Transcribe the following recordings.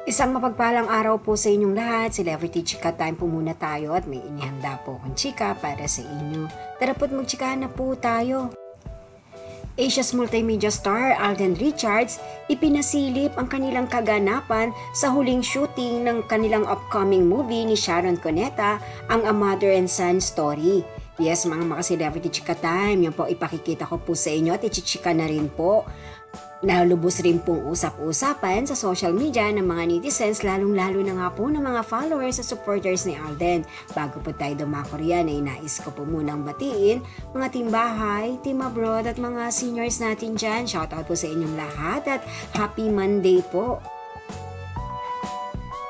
Isang mapagpalang araw po sa inyong lahat. Celebrity Chika Time po muna tayo at may inihanda po akong chika para sa inyo. Tara po't magchikahan na po tayo. Asia's multimedia star Alden Richards ipinasilip ang kanilang kaganapan sa huling shooting ng kanilang upcoming movie ni Sharon Cuneta, ang A Mother and Son Story. Yes, mga celebrity Chika Time, yan po ipakikita ko po sa inyo at ichichika na rin po. Nalubos rin pong usap-usapan sa social media ng mga netizens, lalong-lalo na nga po ng mga followers at supporters ni Alden. Bago po tayo dumako riyan, ay nais ko po munang batiin mga team bahay, team abroad at mga seniors natin dyan. Shoutout po sa inyong lahat at happy Monday po!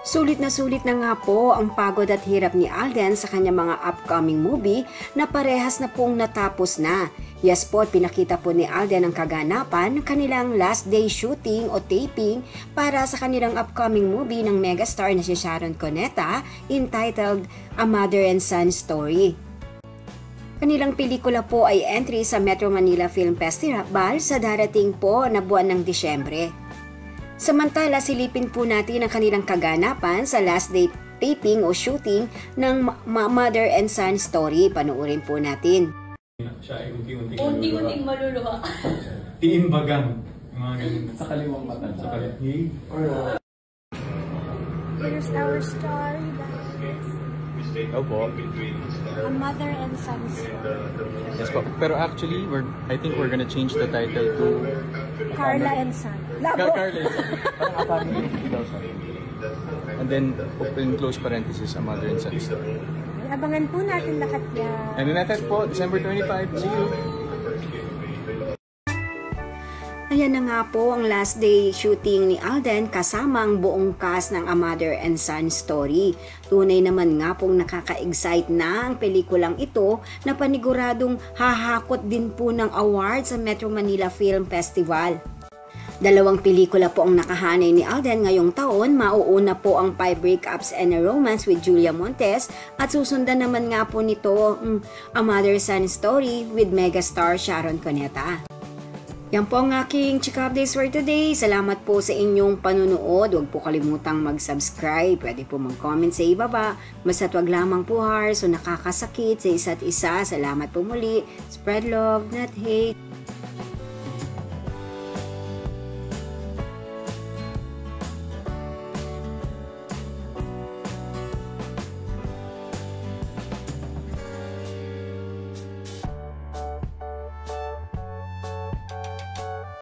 Sulit na nga po ang pagod at hirap ni Alden sa kanyang mga upcoming movie na parehas na pong natapos na. Yes po, pinakita po ni Alden ang kaganapan ng kanilang last day shooting o taping para sa kanilang upcoming movie ng megastar na si Sharon Cuneta entitled A Mother and Son Story. Kanilang pelikula po ay entry sa Metro Manila Film Festival sa darating po na buwan ng Disyembre. Samantala, silipin po natin ang kanilang kaganapan sa last day taping o shooting ng Mother and Son Story. Panuorin po natin. Siya ay unti-unting maluluha. Tiimbagan. Mga ganun. Sa kaliwang mata. Sa kaliwang. Here's our story, guys. Opo. A Mother and Son Story. Yes po. Pero actually, I think we're gonna change the title to Carla and Son. Labo! Carla and Son. Parang A Family of 2000. And then, open close parenthesis, A Mother and Son Story. Abangan po natin lahat yan. And then that's po, December 25. See you! Ayan na nga po ang last day shooting ni Alden kasama ang buong cast ng A Mother and Son Story. Tunay naman nga pong nakaka-excite na ang pelikulang ito na paniguradong hahakot din po ng award sa Metro Manila Film Festival. Dalawang pelikula po ang nakahanay ni Alden ngayong taon. Mauuna po ang 5 Breakups and a Romance with Julia Montes at susundan naman nga po nito A Mother Son Story with megastar Sharon Cuneta. Yan po ang aking chika updates for today. Salamat po sa inyong panunood. Huwag po kalimutang mag-subscribe. Pwede po mag-comment sa ibaba. Basta't wag lamang po harsh o nakakasakit sa isa't isa. Salamat po muli. Spread love, not hate.